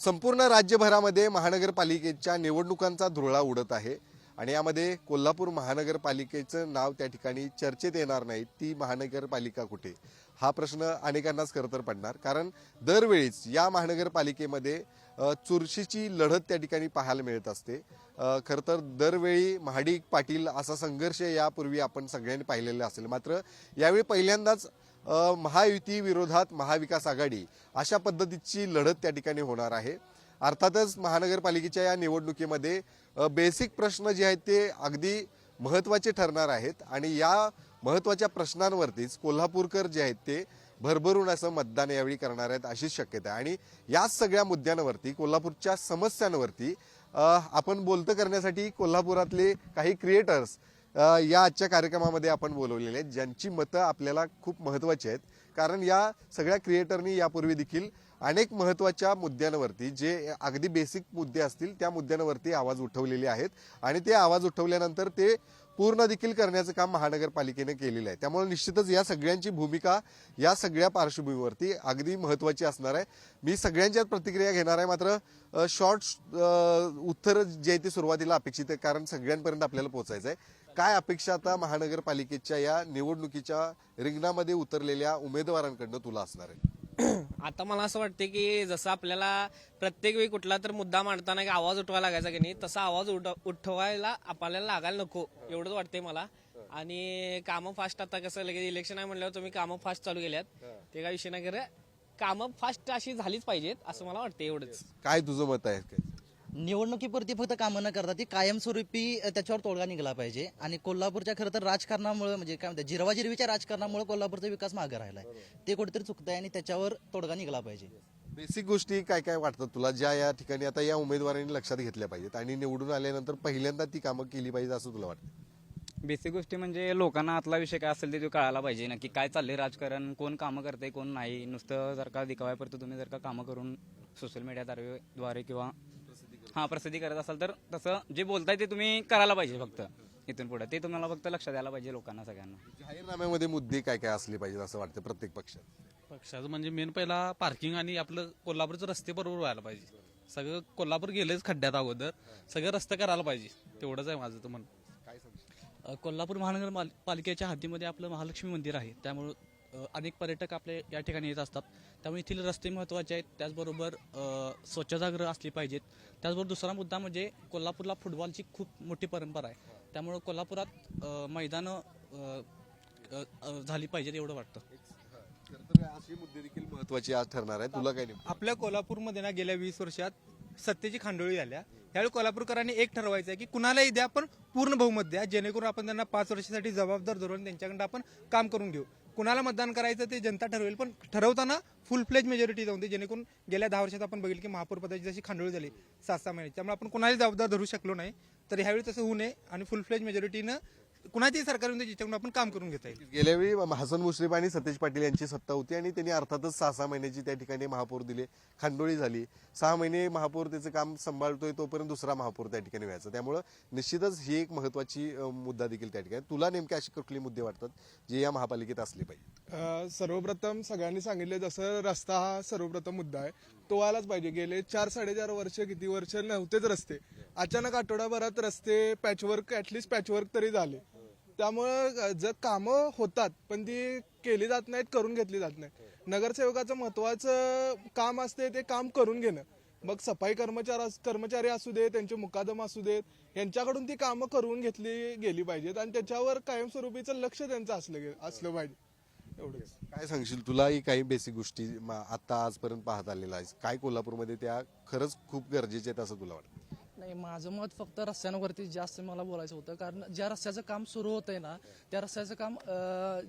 संपूर्ण राज्यभरामध्ये महानगरपालिकेच्या निवडणुकांचा धुरळा उडत आहे आणि यामध्ये कोल्हापूर महानगरपालिकेचं नाव त्या ठिकाणी चर्चेत येणार नाही। ती महानगरपालिका कुठे हा प्रश्न अनेकांनाच खरं तर पडणार, कारण दरवेळीच या महानगरपालिकेमध्ये चुरशीची लढत त्या ठिकाणी पाहायला मिळत असते। खरं तर दरवेळी महाडिक पाटील असा संघर्ष यापूर्वी आपण सगळ्यांनी पाहिलेला असेल, मात्र यावेळी पहिल्यांदाच महायुती विरोधात महाविकास आघाडी अशा पद्धतीची लढत त्या ठिकाणी होणार आहे। अर्थातच महानगरपालिकेच्या या निवडणुकीमध्ये बेसिक प्रश्न जे आहेत ते अगदी महत्त्वाचे ठरणार आहेत आणि या महत्त्वाच्या प्रश्नांवरतीच कोल्हापूरकर जे आहेत ते भरभरून असं मतदान यावेळी करणार आहेत अशी शक्यता आहे। आणि या सगळ्या मुद्द्यांवरती, कोल्हापूरच्या समस्यांवरती आपण बोलतं करण्यासाठी कोल्हापुरातले काही क्रिएटर्स या आजच्या कार्यक्रमामध्ये आपण बोलवलेले आहेत, ज्यांची मतं आपल्याला खूप महत्त्वाची आहेत। कारण या सगळ्या क्रिएटरनी यापूर्वी देखील अनेक महत्त्वाच्या मुद्द्यांवरती, जे अगदी बेसिक मुद्दे असतील त्या मुद्द्यांवरती आवाज उठवलेले आहेत आणि ते आवाज उठवल्यानंतर ते पूर्ण देखील करण्याचं काम महानगरपालिकेने केलेलं आहे। त्यामुळे निश्चितच या सगळ्यांची भूमिका या सगळ्या पार्श्वभूमीवरती अगदी महत्त्वाची असणार आहे। मी सगळ्यांच्याच प्रतिक्रिया घेणार आहे, मात्र शॉर्ट उत्तर जे आहे ते सुरुवातीला अपेक्षित आहे, कारण सगळ्यांपर्यंत आपल्याला पोहोचायचं आहे। काय अपेक्षा आता महानगरपालिकेच्या या निवडणुकीच्या रिंगणामध्ये उतरलेल्या उमेदवारांकडनं तुला असणार आहे? आता मला असं वाटतं की जसं आपल्याला प्रत्येक वेळी कुठला तर मुद्दा मांडताना की आवाज उठवायला लागायचा की नाही, तसा आवाज उठवायला आपल्याला लागायला नको एवढंच वाटतंय मला। आणि कामं फास्ट, आता कसं लगेच इलेक्शन आहे म्हणल्यावर तुम्ही कामं फास्ट चालू केल्यात, ते काय विषय नाही, खरं कामं फास्ट अशी झालीच पाहिजेत असं मला वाटतं। एवढंच काय तुझं मत आहे? निवडणुकीपुरती फक्त कामं न करता ती कायमस्वरूपी त्याच्यावर तोडगा निघाला पाहिजे। आणि कोल्हापूरच्या खरं तर राजकारणामुळे, म्हणजे काय म्हणतात, जिरवाजिरवीच्या राजकारणामुळे कोल्हापूरचा विकास मागे राहिलाय, ते कुठेतरी चुकतंय आणि त्याच्यावर तोडगा निघाला पाहिजे। बेसिक गोष्टी काय काय वाटतात तुला, ज्या या ठिकाणी आता या उमेदवारांनी लक्षात घेतल्या पाहिजेत आणि निवडून आल्यानंतर पहिल्यांदा ती कामं केली पाहिजे असं तुला वाटतं? बेसिक गोष्टी म्हणजे लोकांना आतला विषय काय असेल ते कळायला पाहिजे, नक्की काय चाललंय राजकारण, कोण कामं करते कोण नाही। नुसतं जर का दिखाव्यापुरतं तुम्ही जर का कामं करून सोशल मीडियाद्वारे किंवा प्रसिद्धी करत असाल तर तसं जे बोलताय ते तुम्ही करायला पाहिजे। फक्त इथून पुढे ते तुम्हाला फक्त लक्षात द्यायला पाहिजे लोकांना सगळ्यांना। जाहीरनाम्यामध्ये मुद्दे काय काय असले पाहिजे असं वाटतं प्रत्येक पक्षाचं? म्हणजे मेन पहिला पार्किंग आणि आपलं कोल्हापूरचं रस्ते बरोबर व्हायला पाहिजे। सगळं कोल्हापूर गेलेच खड्ड्यात, अगोदर सगळं रस्ते करायला पाहिजे, तेवढंच आहे माझं तर म्हणणं। कोल्हापूर महानगरपालिकेच्या हद्दीमध्ये आपलं महालक्ष्मी मंदिर आहे, त्यामुळं अनेक पर्यटक आपले या ठिकाणी येत असतात, त्यामुळे येथील रस्ते महत्त्वाचे आहेत। त्याचबरोबर स्वच्छतागृह असली पाहिजेत। त्याचबरोबर दुसरा मुद्दा म्हणजे कोल्हापूरला फुटबॉलची खूप मोठी परंपरा आहे, त्यामुळं कोल्हापुरात मैदानं झाली पाहिजेत एवढं वाटतं। अशी मुद्दे देखील महत्वाची आज ठरणार आहे। तुला काय नेमकं? आपल्या कोल्हापूरमध्ये ना गेल्या 20 वर्षात सत्तेची खांडोळी झाल्या। यावेळी कोल्हापूरकरांनी एक ठरवायचं आहे की कुणालाही द्या पण पूर्ण बहुमत द्या, जेणेकरून आपण त्यांना 5 वर्षासाठी जबाबदार धरून त्यांच्याकडे आपण काम करून घेऊ। कुणाला मतदान करायचं ते जनता ठरवेल, पण ठरवताना फुल फ्लेज मेजॉरिटी जाऊन दे, जेणेकरून गेल्या 10 वर्षात आपण बघितलं की महापौर पदाची जशी खांडोळी झाली 7-6 महिने, त्यामुळे आपण कुणालाही जबाबदार धरू शकलो नाही। तर ह्यावेळी तसं होऊ नये आणि फुल फ्लेज मेजॉरिटीनं कुणाच्याही सरकार येऊन ज्याच्याकडून आपण काम करून घेता येईल। गेल्या वेळी हसन मुश्रीफ आणि सतेज पाटील यांची सत्ता होती आणि त्यांनी अर्थातच 6-6 महिन्याची त्या ठिकाणी महापौर दिले, खांडोळी झाली। 6 महिने महापौर त्याचं काम सांभाळतोय, तोपर्यंत दुसरा महापौर त्या ठिकाणी व्हायचा। त्यामुळे निश्चितच ही एक महत्वाची मुद्दा देखील त्या ठिकाणी। तुला नेमके असे कुठले मुद्दे वाटतात जे या महापालिकेत असले पाहिजे? सर्वप्रथम सगळ्यांनी सांगितले जसं रस्ता हा सर्वप्रथम मुद्दा आहे, तो व्हायलाच पाहिजे। गेले 4-4.5 वर्ष, किती वर्ष नव्हतेच रस्ते, अचानक आठवडाभरात रस्ते पॅचवर्क, ऍटलिस्ट पॅचवर्क तरी झाले। त्यामुळं जर कामं होतात पण ती केली जात नाहीत, करून घेतली जात नाही। नगरसेवकाचं महत्वाचं काम असते ते काम करून घेणं, मग सफाई कर्मचारी असू दे, त्यांचे मुकादम असू देत, यांच्याकडून ती कामं करून घेतली गेली पाहिजेत आणि त्याच्यावर कायमस्वरूपीचं लक्ष त्यांचं असलं पाहिजे। एवढंच। काय सांगशील? तुलाही काही बेसिक गोष्टी आता आजपर्यंत पाहत आलेला आहे, काय कोल्हापूरमध्ये त्या खरंच खूप गरजेच्या आहेत असं तुला वाटतं? नाही, माझं मत फक्त रस्त्यांवरती जास्त मला बोलायचं होतं, कारण ज्या रस्त्याचं काम सुरू होत आहे ना, त्या रस्त्याचं काम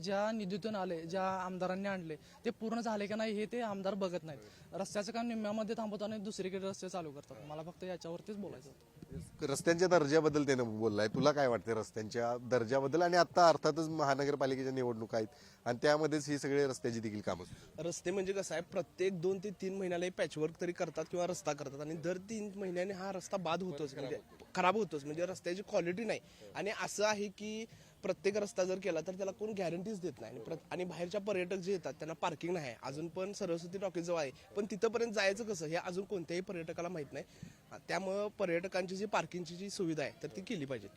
ज्या निधीतून आले, ज्या आमदारांनी आणले, ते पूर्ण झाले का नाही हे ते आमदार बघत नाहीत। रस्त्याचं काम निम्म्यामध्ये थांबवतात आणि दुसरीकडे रस्ते चालू करतात। मला फक्त याच्यावरतीच बोलायचं होतं। रस्त्यांच्या दर्जाबद्दल त्यानं बोललाय, तुला काय वाटतं रस्त्यांच्या दर्जाबद्दल? आणि आता अर्थातच महानगरपालिकेच्या निवडणुका आहेत आणि त्यामध्येच ही सगळे रस्त्याची देखील कामं। रस्ते म्हणजे कसं आहे, प्रत्येक 2 ते 3 महिन्याला पॅचवर्क तरी करतात किंवा रस्ता करतात आणि दर 3 महिन्याने हा रस्ता बाद होतोच, म्हणजे खराब होतोच, म्हणजे रस्त्याची क्वालिटी नाही। आणि असं आहे की प्रत्येक रस्ता जर केला तर त्याला कोण गॅरंटीज देत नाही आणि बाहेरच्या पर्यटक जे येतात त्यांना पार्किंग नाही आहे. अजून पण सरस्वती टॉकीज जवळ आहे, पण तिथंपर्यंत जायचं कसं हे अजून कोणत्याही पर्यटकाला माहित नाही. त्यामुळं पर्यटकांची जी पार्किंगची जी सुविधा आहे तर ती केली पाहिजे.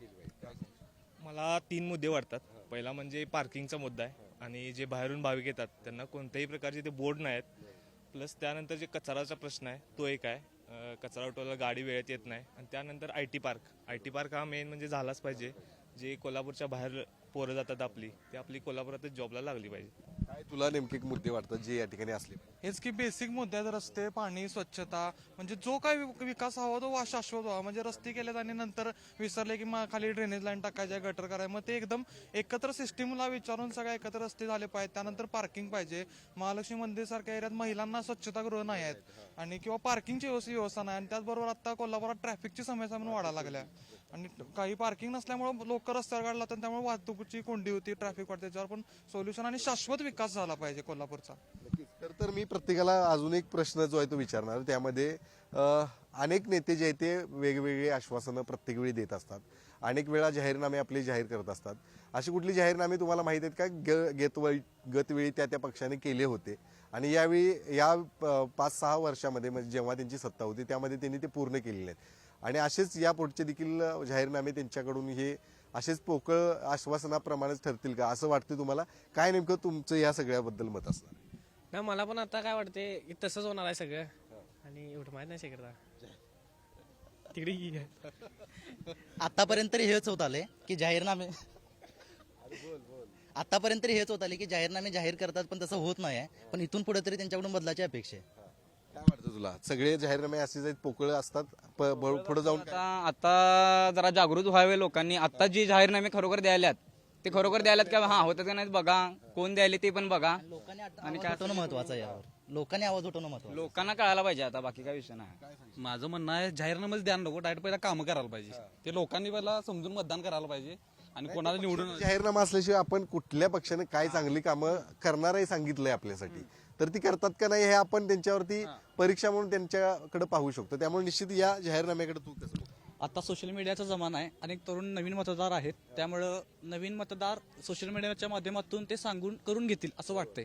मला 3 मुद्दे वाटतात. पहिला म्हणजे पार्किंगचा मुद्दा आहे आणि जे बाहेरून भाविक येतात त्यांना कोणत्याही प्रकारचे ते बोर्ड नाही आहेत. प्लस त्यानंतर जे कचराचा प्रश्न आहे तो एक आहे. कचरा उठवायला गाडी वेळेत येत नाही. आणि त्यानंतर IT पार्क हा मेन म्हणजे झालाच पाहिजे. जे कोल्हापूरच्या बाहेर पोरं जातात आपली ते आपली कोल्हापुरातच जॉबला लागली पाहिजे. काय तुला नेमके मुद्दे वाटतात जे या ठिकाणी असले पाहिजे? हेच की बेसिक मुद्दे आहेत, रस्ते, पाणी, स्वच्छता. म्हणजे जो काय विकास हवा तो शाश्वत व्हावा. म्हणजे रस्ते केलेत आणि नंतर विसरले की खाली ड्रेनेज लाईन टाकायच्या, गटर करायचं. मग ते एकदम एकत्र सिस्टीमला विचारून सगळे एकत्र रस्ते झाले पाहिजेत. त्यानंतर पार्किंग पाहिजे. महालक्ष्मी मंदिर सारख्या एरियात महिलांना स्वच्छतागृह नाही आहेत आणि किंवा पार्किंगची व्यवस्था नाही. आणि त्याचबरोबर आता कोल्हापुरात ट्रॅफिकची समस्या म्हणून वाढायला लागल्या आणि काही पार्किंग नसल्यामुळे लोक रस्त्यावर काढला तर त्यामुळे वाहतुकीची कोंडी होती, ट्रॅफिक वाढते. त्याच्यावर पण सोल्युशन आणि शाश्वत विकास झाला पाहिजे कोल्हापूरचा. तर मी प्रत्येकाला अजून एक प्रश्न जो आहे तो विचारणार. त्यामध्ये अनेक नेते जे आहेत ते वेगवेगळी आश्वासनं प्रत्येक वेळी देत असतात. अनेक वेळा जाहीरनामे आपले जाहीर करत असतात. अशी कुठली जाहीरनामे तुम्हाला माहित आहेत का गतवेळी त्या पक्षाने केले होते आणि यावेळी या 5-6 वर्षामध्ये म्हणजे जेव्हा त्यांची सत्ता होती त्यामध्ये त्यांनी ते पूर्ण केलेले आहेत आणि असेच या पुढचे देखील जाहीरनामे त्यांच्याकडून हे असेच पोकळ आश्वासनाप्रमाणेच ठरतील का असं वाटतं तुम्हाला? काय नेमकं तुमचं या सगळ्याबद्दल मत असणार? नाही, मला पण आता काय वाटते की तसंच होणार आहे सगळं आणि एवढं माहित नाही शकत तिकडे. आतापर्यंत तरी हेच होत आले की जाहीरनामे जाहीरनामे जाहीर करतात पण तसं होत नाही. पण इथून पुढे तरी त्यांच्याकडून बदलाची अपेक्षा आहे. काय वाटतं तुला? सगळे जाहीरनामे असेच आहेत, पोकळ असतात, पुढे जाऊन काय? आता जरा जागृत व्हावे लोकांनी. आता जी जाहीरनामे खरोखर द्यायल्यात ते खरोखर द्यायल्यात का होतात का नाही बघा, कोण द्यायले ते पण बघा. आणि काय उठवणं महत्वाचं आहे. यावर लोकांनी आवाज उठवणं महत्वाचं. लोकांना कळायला पाहिजे आता, बाकी काय विषय नाही. माझं म्हणणं आहे जाहीरनाम्याच द्या नको, डायरेक्ट पहिला कामं करायला पाहिजे. ते लोकांनी पहिला समजून मतदान करायला पाहिजे आणि कोणाला निवडून. जाहीरनामा असल्याशिवाय आपण कुठल्या पक्षाने काय चांगली कामं करणार आहे सांगितलंय आपल्यासाठी तर ती करतात का नाही हे आपण त्यांच्यावरती परीक्षा म्हणून त्यांच्याकडे पाहू शकतो. त्यामुळे निश्चित या जाहीरनाम्याकडे तू कसं? आता सोशल मीडियाचा जमाना आहे. अनेक तरुण नवीन मतदार आहेत. त्यामुळं नवीन मतदार सोशल मीडियाच्या माध्यमातून ते सांगून करून घेतील असं वाटतंय.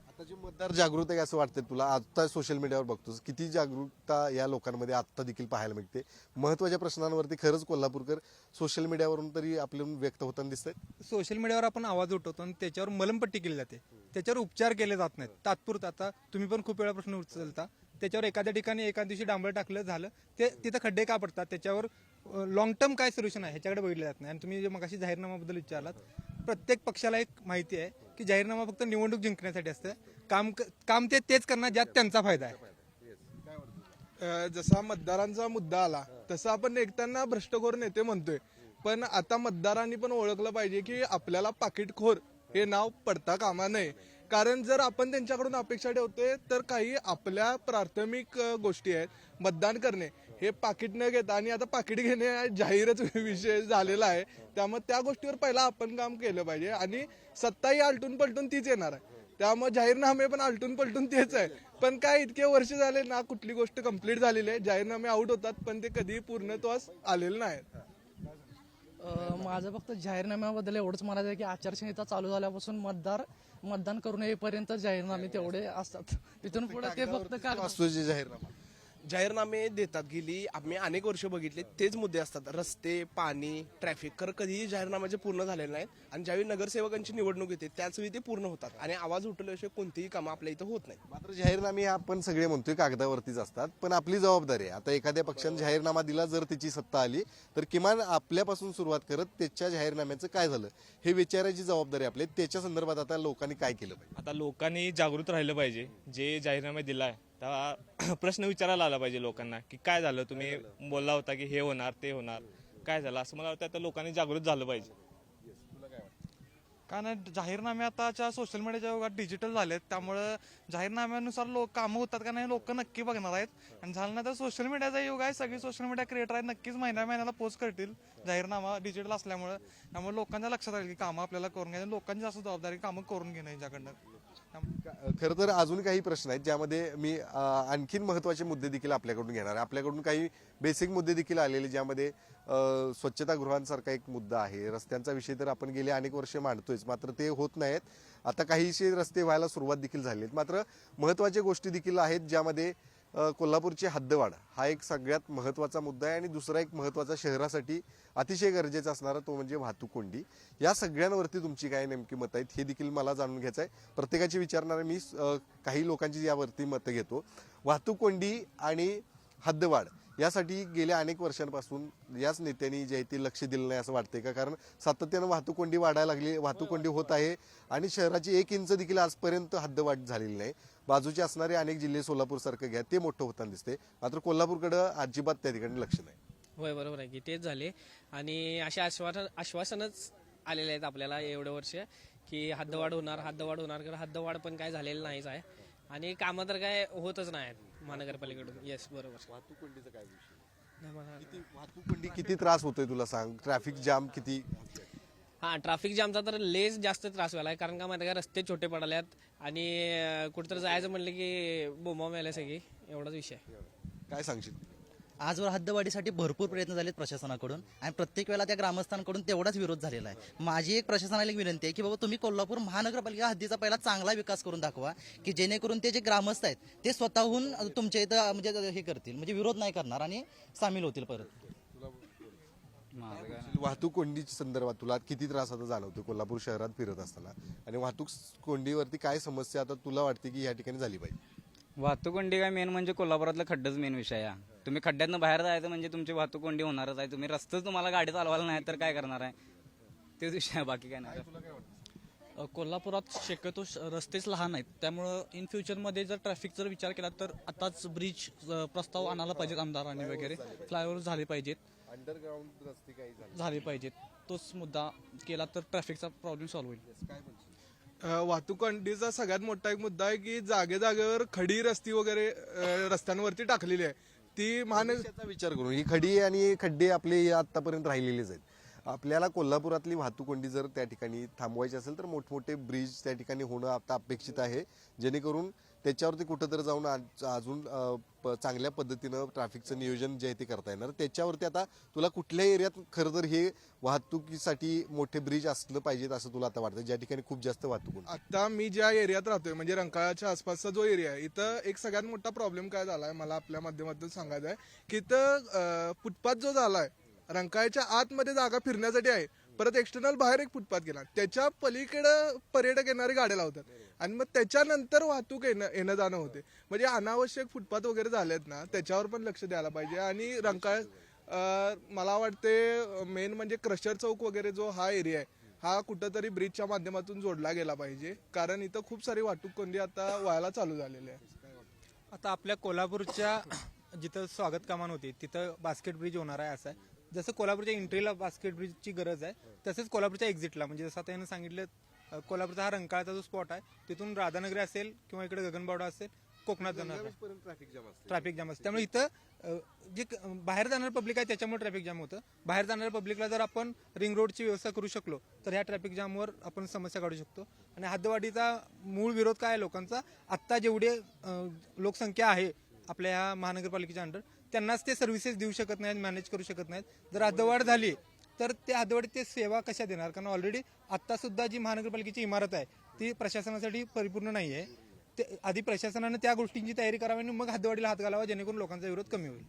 आता जे मतदार जागृत आहे असं वाटतंय तुला? आता सोशल मीडियावर बघतोस किती जागरूकता या लोकांमध्ये आता देखील पाहायला मिळते. महत्वाच्या प्रश्नांवरती खरंच कोल्हापूरकर सोशल मीडियावरून तरी आपल्याला व्यक्त होताना दिसत आहेत. सोशल मीडियावर आपण आवाज उठवतो आणि त्याच्यावर मलमपट्टी केली जाते, त्याच्यावर उपचार केले जात नाहीत. तात्पुरता आता तुम्ही पण खूप वेळा प्रश्न उचलता, त्याच्यावर एखाद्या ठिकाणी एका दिवशी डांबर टाकलं झालं ते तिथं खड्डे का पडतात, त्याच्यावर लॉंग टर्म काय सोल्युशन आहे ह्याच्याकडे बघितलं जात नाही. आणि तुम्ही जे मगाशी जाहीरनाम्याबद्दल विचारलात, प्रत्येक पक्षाला एक माहिती आहे की जाहीरनामा फक्त निवडणूक जिंकण्यासाठी असतं. काम तेच करणार ज्यात त्यांचा फायदा आहे. जसा मतदारांचा मुद्दा आला तसं आपण एकट्यांना भ्रष्टखोर नेते म्हणतोय, पण आता मतदारांनी पण ओळखलं पाहिजे की आपल्याला पाकिटखोर हे नाव पडता कामा नये. कारण जर आपण त्यांच्याकडून अपेक्षा ठेवतोय तर काही आपल्या प्राथमिक गोष्टी आहेत, मतदान करणे हे पाकिट न घेता, आणि आता पाकिट घेणे जाहीरच विषय झालेला आहे. त्यामुळे त्या गोष्टीवर पहिला आपण काम केलं पाहिजे आणि सत्ताही आलटून पलटून तीच येणार आहे. त्यामुळे जाहीरनामे पण आलटून पलटून तेच आहे. पण काय इतके वर्ष झाले ना कुठली गोष्ट कंप्लीट झालेली आहे, जाहीरनामे आउट होतात पण ते कधी पूर्णत्वास आलेले नाहीत. माझं फक्त जाहीरनाम्याबद्दल एवढंच म्हणायचं आहे की आचारसंहिता चालू झाल्यापासून मतदान करून येईपर्यंत जाहीरनामे तेवढे असतात. तिथून पुढे ते फक्त असतो जे जाहीरनामा जाहीरनामे देतात गेली आम्ही अनेक वर्ष बघितले, तेच मुद्दे असतात, रस्ते, पाणी, ट्रॅफिक. खरं कधीही जाहीरनाम्याचे पूर्ण झालेले नाहीत. आणि ज्यावेळी नगरसेवकांची निवडणूक येते त्याचवेळी ते पूर्ण होतात आणि आवाज उठवल्याशिवाय कोणतीही कामं आपल्या इथं होत नाही. मात्र जाहीरनामे आपण सगळे म्हणतोय कागदावरतीच असतात, पण आपली जबाबदारी आहे. आता एखाद्या पक्षाने जाहीरनामा दिला, जर त्याची सत्ता आली तर किमान आपल्यापासून सुरुवात करत त्याच्या जाहीरनाम्याचं काय झालं हे विचारायची जबाबदारी आपली. त्याच्या संदर्भात आता लोकांनी काय केलं पाहिजे? आता लोकांनी जागृत राहिलं पाहिजे. जे जाहीरनामे दिलाय त्या प्रश्न विचारायला आला पाहिजे लोकांना की काय झालं, तुम्ही बोलला होता की हे होणार ते होणार, काय झालं, असं मला वाटतं आता लोकांनी जागृत झालं पाहिजे. कारण जाहीरनामे आताच्या सोशल मीडियाच्या युगात डिजिटल झालेत. त्यामुळे जाहीरनाम्यानुसार कामं होतात का नाही लोक नक्की बघणार आहेत. आणि झालं नाही तर सोशल मीडियाचा युग आहे, सगळी सोशल मीडिया क्रिएटर आहेत, नक्कीच महिन्याला पोस्ट करतील जाहीरनामा डिजिटल असल्यामुळे. त्यामुळे लोकांच्या लक्षात राहील की कामं आपल्याला करून घ्यायची, लोकांची जास्त जबाबदारी कामं करून घेणं याच्याकडनं. खरं तर अजून काही प्रश्न आहेत ज्यामध्ये मी आणखीन महत्त्वाचे मुद्दे देखील आपल्याकडून घेणार आहे. आपल्याकडून काही बेसिक मुद्दे देखील आलेले, ज्यामध्ये स्वच्छतागृहांसारखा एक मुद्दा आहे. रस्त्यांचा विषय तर आपण गेले अनेक वर्ष मांडतोयच, मात्र ते होत नाहीत. आता काहीशे रस्ते व्हायला सुरुवात देखील झाली आहेत. मात्र महत्त्वाच्या गोष्टी देखील आहेत, ज्यामध्ये कोल्हापूरची हद्दवाढ हा एक सगळ्यात महत्त्वाचा मुद्दा आहे. आणि दुसरा एक महत्त्वाचा शहरासाठी अतिशय गरजेचा असणारा तो म्हणजे वाहतूक कोंडी. या सगळ्यांवरती तुमची काय नेमकी मतं आहेत हे देखील मला जाणून घ्यायचं आहे. प्रत्येकाची विचारणारे मी काही लोकांची यावरती मतं घेतो. वाहतूक कोंडी आणि हद्दवाढ यासाठी गेल्या अनेक वर्षांपासून याच नेत्यांनी जे आहे ते लक्ष दिलं नाही असं वाटतंय का? कारण सातत्यानं वाहतूक कोंडी वाढायला लागली, वाहतूक कोंडी होत आहे आणि शहराची 1 इंच देखील आजपर्यंत हद्दवाढ झालेली नाही. बाजूचे असणारे अनेक जिल्हे सोलापूरसारखं घ्या, ते मोठं होताना दिसते, मात्र कोल्हापूरकडं अजिबात त्या ठिकाणी लक्ष नाही. होय, बरोबर आहे की तेच झाले. आणि अशा आश्वासनच आलेले आहेत आपल्याला एवढं वर्ष की हद्दवाढ होणार कारण हद्दवाढ पण काय झालेलं नाहीच आहे. आणि कामं तर काय होतच नाहीत महानगरपालिकेकडून. येस, बरोबर. वाहतूक कोंडीचं काय विषय? वाहतूक कोंडी किती त्रास होतोय तुला सांग? ट्रॅफिक जाम किती? ट्रॅफिक जामचा तर लेस जास्त त्रास व्हायला आहे. कारण का माहिती का, रस्ते छोटे पडाल्यात आणि कुठेतरी जायचं म्हणलं की बोंबा मिळाल्या सगळी, एवढाच विषय. काय सांगशील? आजवर हद्दवाढीसाठी भरपूर प्रयत्न झालेत प्रशासनाकडून आणि प्रत्येक वेळेला त्या ग्रामस्थांकडून तेवढाच विरोध झालेला आहे. माझी एक प्रशासनाला एक विनंती आहे की बाबा तुम्ही कोल्हापूर महानगरपालिका हद्दीचा पहिला चांगला विकास करून दाखवा, की जेणेकरून ते जे ग्रामस्थ आहेत ते स्वतःहून तुमच्या इथं म्हणजे हे करतील, म्हणजे विरोध नाही करणार आणि सामील होतील परत. वाहतूक कोंडीच्या संदर्भात तुला किती त्रास आता जाणवतो कोल्हापूर शहरात फिरत असताना, आणि वाहतूक कोंडीवरती काय समस्या आता तुला वाटते की या ठिकाणी झाली पाहिजे? वाहतूक कोंडी काय मेन म्हणजे कोल्हापुरातलं खड्डच मेन विषय आहे. तुम्ही खड्ड्यातनं बाहेर जायचं म्हणजे तुमची वाहतूक कोंडी होणारच आहे. तुम्ही रस्ताच तुम्हाला गाडी चालवायला नाही तर काय करणार आहे, तेच विषय आहे, बाकी काय नाही. कोल्हापुरात शक्यतो रस्तेच लहान आहेत, त्यामुळं इन फ्युचरमध्ये जर ट्रॅफिकचा विचार केला तर आताच ब्रिज प्रस्ताव आणायला पाहिजेत आमदारांनी वगैरे, फ्लायओव्हर झाले पाहिजेत, अंडरग्राऊंड रस्ते काही झाले पाहिजेत. तोच मुद्दा केला तर ट्रॅफिकचा प्रॉब्लेम सॉल्व्ह होईल. वाहतूक कोंडीचा सगळ्यात मोठा एक मुद्दा आहे की जागेवर खडी रस्ती वगैरे रस्त्यांवरती टाकलेली आहे. ती महानगरचा विचार करून ही खडी आणि खड्डे आपले आतापर्यंत राहिलेलेच आहेत. आपल्याला कोल्हापुरातली वाहतूक कोंडी जर त्या ठिकाणी थांबवायची असेल तर मोठमोठे ब्रिज त्या ठिकाणी होणं आता अपेक्षित आहे, जेणेकरून त्याच्यावरती कुठंतरी जाऊन अजून चांगल्या पद्धतीनं ट्रॅफिकचं नियोजन जे आहे ते करता येणार. त्याच्यावरती आता तुला कुठल्या एरियात खरं तर हे वाहतुकीसाठी मोठे ब्रिज असलं पाहिजेत असं तुला आता वाटतं, ज्या ठिकाणी खूप जास्त वाहतूक? आता मी ज्या एरियात राहतोय म्हणजे रंकाळ्याच्या आसपासचा जो एरिया आहे, इथं एक सगळ्यात मोठा प्रॉब्लेम काय झालाय मला आपल्या माध्यमातून सांगायचं आहे की इथं फुटपाथ जो झालाय रंकाळ्याच्या आतमध्ये जागा फिरण्यासाठी आहे, परत एक्सटर्नल बाहेर एक फुटपाथ गेला, त्याच्या पलीकडे पर्यटक येणारी गाड्या लावतात आणि मग त्याच्यानंतर वाहतूक येणं जाणं होते. म्हणजे अनावश्यक फुटपाथ वगैरे झालेत ना, त्याच्यावर पण लक्ष द्यायला पाहिजे. आणि रंकाळ मला वाटते मेन म्हणजे क्रशर चौक वगैरे जो हा एरिया आहे हा कुठंतरी ब्रिजच्या माध्यमातून जोडला गेला पाहिजे, कारण इथं खूप सारी वाहतूक कोंडी आता व्हायला चालू झालेली आहे. आता आपल्या कोल्हापूरच्या जिथं स्वागत कमान होती तिथं बास्केट ब्रिज होणार आहे. असं आहे जसं कोल्हापूरच्या एंट्रीला बास्केट ब्रिजची गरज आहे, तसेच कोल्हापूरच्या एक्झिटला म्हणजे जसं आता यानं सांगितलं कोल्हापूरचा हा रंकाळाचा जो स्पॉट आहे तिथून राधानगरी असेल किंवा इकडे गगनबावडा असेल कोकणात जाणार ट्रॅफिक जाम असते. त्यामुळे इथं जे बाहेर जाणार पब्लिक आहे त्याच्यामुळे ट्रॅफिक जाम होतं. बाहेर जाणाऱ्या पब्लिकला जर आपण रिंग रोडची व्यवस्था करू शकलो तर ह्या ट्रॅफिक जामवर आपण समस्या काढू शकतो. आणि हद्दवाढीचा मूळ विरोध काय आहे लोकांचा, आत्ता जेवढे लोकसंख्या आहे आपल्या ह्या महानगरपालिकेच्या अंडर त्यांनाच ते सर्व्हिसेस देऊ शकत नाहीत, मॅनेज करू शकत नाहीत. जर हद्दवाढ झाली तर त्या हद्दवाढीत ते सेवा कशा देणार, कारण ऑलरेडी आत्ता सुद्धा जी महानगरपालिकेची इमारत आहे ती प्रशासनासाठी परिपूर्ण नाही आहे. ते आधी प्रशासनाने त्या गोष्टींची तयारी करावी आणि मग हद्दवाढीला हात घालावा, जेणेकरून लोकांचा विरोध कमी होईल.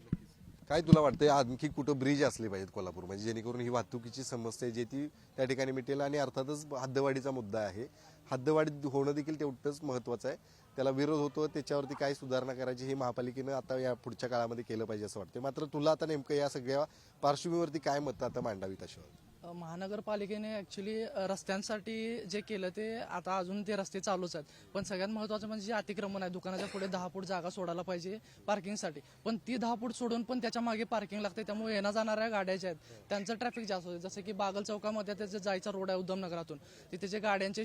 काय तुला वाटतंय आणखी कुठं ब्रिज असले पाहिजेत कोल्हापूर म्हणजे, जेणेकरून ही वाहतुकीची समस्या जी ती त्या ठिकाणी मिटेल? आणि अर्थातच हद्दवाढीचा मुद्दा आहे, हद्दवाढी होणं देखील तेवढंच महत्वाचं आहे. त्याला विरोध होतो, त्याच्यावरती काय सुधारणा करायची हे महापालिकेनं आता या पुढच्या काळामध्ये केलं पाहिजे असं वाटतं. मात्र तुला आता नेमकं या सगळ्या पार्श्वभूमीवरती काय मतं आता मांडावीत अशा? महानगरपालिकेने ऍक्च्युली रस्त्यांसाठी जे केलं ते आता अजून ते रस्ते चालूच आहेत, पण सगळ्यात महत्त्वाचं म्हणजे जे अतिक्रमण आहे दुकानाच्या पुढे 10 फूट जागा सोडायला पाहिजे पार्किंगसाठी, पण ती 10 फूट सोडून पण त्याच्या मागे पार्किंग लागते, त्यामुळे येण्या जाणाऱ्या गाड्या ज्या आहेत त्यांचं ट्रॅफिक जास्त होते. जसं की बागल चौकामध्ये त्याचं जायचा रोड आहे उद्धमनगरातून, तिथे जे गाड्यांचे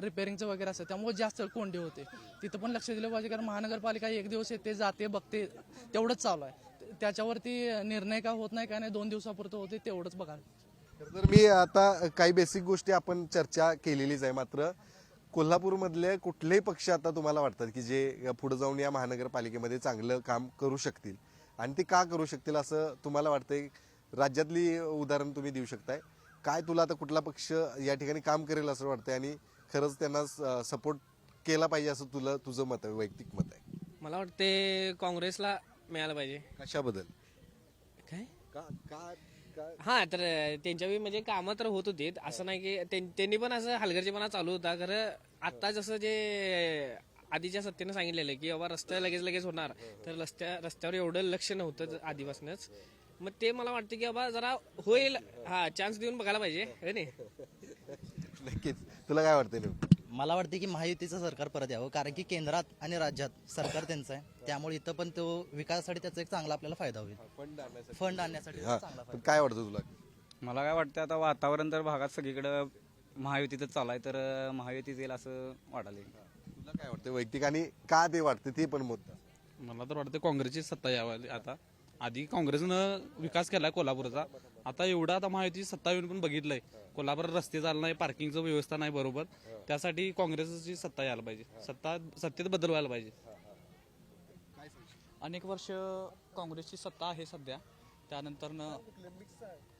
रिपेअरिंगचं वगैरे असतं त्यामुळे जास्त कोंडी होते. तिथं पण लक्ष दिलं पाहिजे, कारण महानगरपालिका एक दिवस येते जाते बघते तेवढंच चालू आहे, त्याच्यावरती निर्णय का होत नाही काय नाही, 2 दिवसापुरतं होते तेवढंच बघा. तर मी आता काही बेसिक गोष्टी आपण चर्चा केलेलीच आहे, मात्र कोल्हापूरमधले कुठलेही पक्ष आता तुम्हाला वाटतात की जे पुढे जाऊन या महानगरपालिकेमध्ये चांगलं काम करू शकतील आणि ते का करू शकतील असं तुम्हाला वाटतंय? राज्यातली उदाहरण तुम्ही देऊ शकताय? काय तुला आता कुठला पक्ष या ठिकाणी काम करेल असं वाटतंय आणि खरंच त्यांना सपोर्ट केला पाहिजे असं तुझं मत आहे, वैयक्तिक मत आहे? मला वाटते काँग्रेसला मिळालं पाहिजे. कशाबद्दल? काय का का का हा तर त्यांच्या म्हणजे कामं तर होत होती, असं नाही की त्यांनी पण असं हलगर्जीपणा चालू होता. खरं आता जसं जे आधीच्या सत्तेनं सांगितलेलं की बाबा रस्ते लगेच होणार, तर रस्त्यावर एवढं लक्ष नव्हतं आधीपासूनच. मग ते मला वाटतं की बाबा जरा होईल, हा चान्स देऊन बघायला पाहिजे है नाही. नक्कीच. तुला काय वाटतंय नेमकं? मला वाटते की महायुतीचं सरकार परत यावं, कारण की केंद्रात आणि राज्यात सरकार त्यांचं आहे, त्यामुळे इथं पण तो विकासासाठी त्याचा एक चांगला आपल्याला फायदा होईल. फंड आणण्यासाठी हा, चांगला पण काय वाटतं तुला? मला काय वाटतं आता वातावरण तर भागात सगळीकडं महायुतीतच चालू आहे, तर महायुतीत येईल असं वाटायला. तुला काय वाटतं वैयक्तिक आणि का ते वाटतं ते पण मत? मला तर वाटतं काँग्रेसची सत्ता यावी. आता आधी काँग्रेसनं विकास केलाय कोल्हापूरचा, आता एवढा आता महायुतीची सत्ता येऊन पण बघितलंय कोल्हापूर रस्ते चालू नाही, पार्किंगचं व्यवस्था नाही बरोबर. त्यासाठी काँग्रेसची सत्ता यायला पाहिजे, सत्तेत बदल व्हायला पाहिजे. अनेक वर्ष काँग्रेसची सत्ता आहे सध्या. त्यानंतर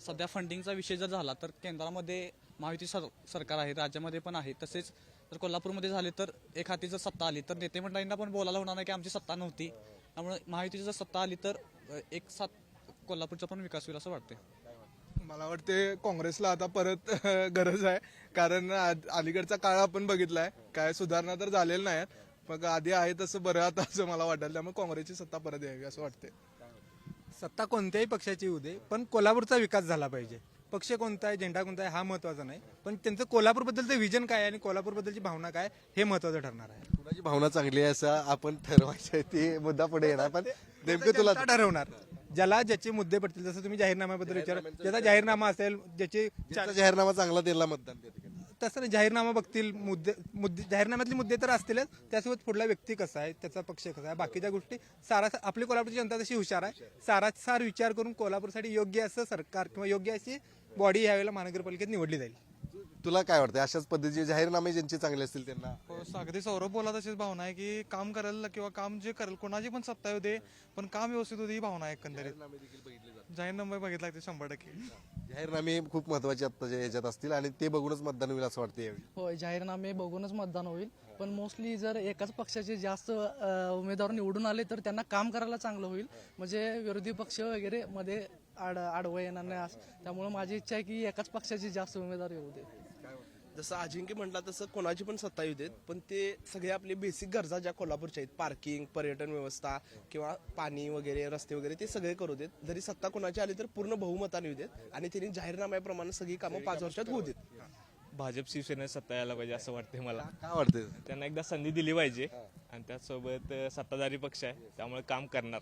सध्या फंडिंगचा विषय जर झाला तर केंद्रामध्ये महायुती सरकार आहे, राज्यामध्ये पण आहे. तसेच जर कोल्हापूरमध्ये झाले तर एक हाती जर सत्ता आली तर नेते मंडळींना पण बोलायला होणार नाही की आमची सत्ता नव्हती. त्यामुळे महायुतीची जर सत्ता आली तर एक साथ कोल्हापूरचा पण विकास होईल असं वाटते. मला वाटते काँग्रेसला आता परत गरज आहे, कारण अलीकडचा काळ आपण बघितलाय, काय सुधारणा तर झालेल्या नाहीत, मग आधी आहे तसं बरं आता असं मला वाटेल. त्यामुळे काँग्रेसची सत्ता परत यावी असं वाटते. सत्ता कोणत्याही पक्षाची येऊ दे, पण कोल्हापूरचा विकास झाला पाहिजे. पक्ष कोणता आहे, झेंडा कोणता आहे हा महत्वाचा नाही, पण त्यांचं कोल्हापूरबद्दलचं विजन काय आहे आणि कोल्हापूरबद्दलची भावना काय हे महत्वाचं ठरणार आहे. कुणाची भावना चांगली आहे असं आपण ठरवायचं, ते मुद्दा पुढे येणार. पण नेमकं तुला जनता ठरवणार, ज्याला ज्याचे मुद्दे पडतील. जसं तुम्ही जाहीरनाम्याबद्दल विचार, ज्याचा जाहीरनामा असेल, ज्याचे ज्याचा जाहीरनामा चांगला त्याला मतदान त्या ठिकाणी. तसं नाही, जाहीरनामा बघतील, मुद्दे जाहीरनाम्यातले मुद्दे तर असतीलच, त्यासोबत पुढला व्यक्ती कसा आहे, त्याचा पक्ष कसा आहे, बाकीच्या गोष्टी आपली कोल्हापूरची जनता तशी हुशार आहे, सारासार विचार करून कोल्हापूरसाठी योग्य असं सरकार किंवा योग्य अशी बॉडी यावेळेला महानगरपालिकेत निवडली जाईल. तुला काय वाटतं अशाच पद्धतीचे जाहीरनामे ज्यांचे चांगले असतील त्यांना? हो, अगदी सौरभ बोला तशीच भावना आहे की काम करायला किंवा काम जे करेल कोणाची पण सत्ता येऊ दे, पण काम व्यवस्थित होते ही भावना आहे एकंदरीत. जाहीरनामा बघितला ते 100%. जाहीरनामे खूप महत्वाचे आत्ताच्या याच्यात असतील आणि ते बघूनच मतदान होईल असं वाटतं यावेळी. होय, जाहीरनामे बघूनच मतदान होईल. पण मोस्टली जर एकाच पक्षाचे जास्त उमेदवार निवडून आले तर त्यांना काम करायला चांगलं होईल, म्हणजे विरोधी पक्ष वगैरे मध्ये आडवं येणार नाही. त्यामुळे माझी इच्छा आहे की एकाच पक्षाचे जास्त उमेदवार येऊ दे. जसं अजिंक्य म्हटला तसं कोणाची पण सत्ता येऊ देत, पण ते सगळे आपले बेसिक गरजा ज्या कोल्हापूरच्या आहेत, पार्किंग, पर्यटन व्यवस्था किंवा पाणी वगैरे, रस्ते वगैरे, ते सगळे करू देत. जरी सत्ता कोणाची आली तर पूर्ण बहुमताने येऊ देत आणि त्यांनी जाहीरनाम्याप्रमाणे सगळी कामं 5 वर्षात होऊ देत. भाजप शिवसेनेत सत्ता यायला पाहिजे असं वाटतंय मला. काय वाटतं? त्यांना एकदा संधी दिली पाहिजे आणि त्याचसोबत सत्ताधारी पक्ष आहे त्यामुळे काम करणार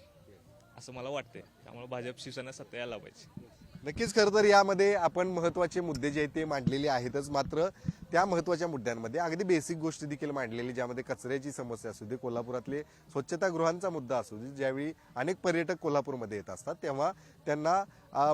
असं मला वाटतंय. त्यामुळे भाजप शिवसेना सत्ता यायला पाहिजे. नक्कीच. खरं तर यामध्ये आपण महत्वाचे मुद्दे जे आहेत ते मांडलेले आहेतच, मात्र त्या महत्वाच्या मुद्द्यांमध्ये अगदी बेसिक गोष्टी देखील मांडलेली, ज्यामध्ये कचऱ्याची समस्या असू दे, कोल्हापुरातले स्वच्छतागृहांचा मुद्दा असू दे. ज्यावेळी अनेक पर्यटक कोल्हापूरमध्ये येत असतात तेव्हा त्यांना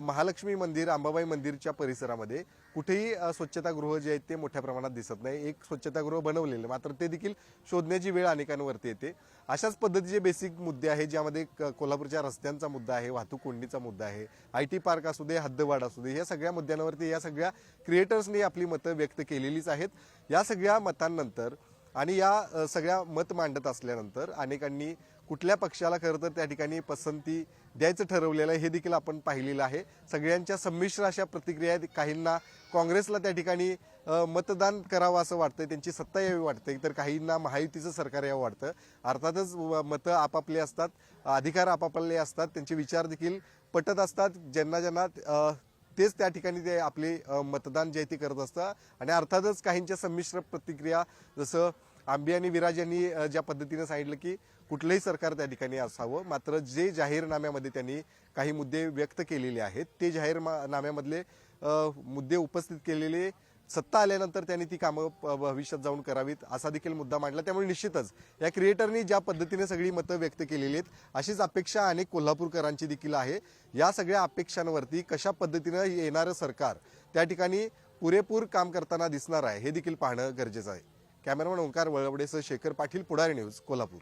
महालक्ष्मी मंदिर, अंबाबाई मंदिरच्या परिसरामध्ये कुठेही स्वच्छतागृह जे आहेत ते मोठ्या प्रमाणात दिसत नाही. एक स्वच्छतागृह बनवलेलं मात्र ते देखील शोधण्याची वेळ अनेकांवरती येते. अशाच पद्धतीचे बेसिक मुद्दे आहेत, ज्यामध्ये कोल्हापूरच्या रस्त्यांचा मुद्दा आहे, वाहतूक कोंडीचा मुद्दा आहे, IT पार्क असू दे, हद्दवाढ असू दे, या सगळ्या मुद्द्यांवरती या सगळ्या क्रिएटर्सनी आपली मतं व्यक्त केलेलीच आहेत. या सगळ्या मतांनंतर आणि या सगळ्या मत मांडत असल्यानंतर अनेकांनी कुठल्या पक्षाला खरं तर त्या ठिकाणी पसंती द्यायचं ठरवलेलं आहे हे देखील आपण पाहिलेलं आहे. सगळ्यांच्या संमिश्र अशा प्रतिक्रिया आहेत. काहींना काँग्रेसला त्या ठिकाणी मतदान करावं असं वाटतंय, त्यांची सत्ता यावी वाटते, तर काहींना महायुतीचं सरकार यावं वाटतं. अर्थातच मतं आपापली असतात, अधिकार आपापले असतात, त्यांचे विचार देखील पटत असतात. ज्यांना तेच त्या ठिकाणी ते आपले मतदान जे ते करत असतात. आणि अर्थातच काहींच्या संमिश्र प्रतिक्रिया, जसं आंबे आणि विराज यांनी ज्या पद्धतीने सांगितलं की कुठलंही सरकार त्या ठिकाणी असावं, मात्र जे जाहीरनाम्यामध्ये त्यांनी काही मुद्दे व्यक्त केलेले आहेत ते जाहीरनाम्यामधले मुद्दे उपस्थित केलेले सत्ता आल्यानंतर त्यांनी ती कामं भविष्यात जाऊन करावीत असा देखील मुद्दा मांडला. त्यामुळे निश्चितच या क्रिएटरनी ज्या पद्धतीने सगळी मतं व्यक्त केलेली आहेत अशीच अपेक्षा अनेक कोल्हापूरकरांची देखील आहे. या सगळ्या अपेक्षांवरती कशा पद्धतीनं येणारं सरकार त्या ठिकाणी पुरेपूर काम करताना दिसणार आहे हे देखील पाहणं गरजेचं आहे. कॅमेरामॅन ओंकार वळवडेसह शेखर पाटील, पुढारी न्यूज, कोल्हापूर.